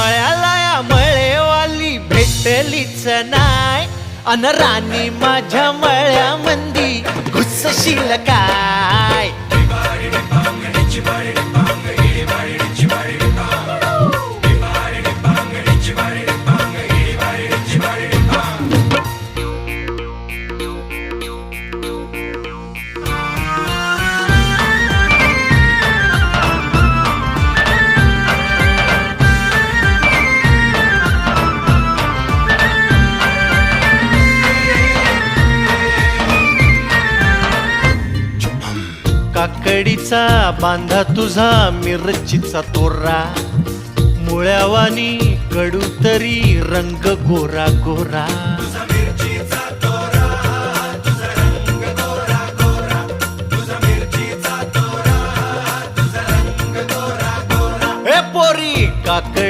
मळ्याला या मळेवाली भेटलीच नाय, अन राणी माझ्या मळ्यामंदी घुसशील काय? काकडीचा बांधा तुझा मिरचीचा तोरा, मुळ्यावानी कडू तरी रंग गोरा गोरा. ए पोरी काकडी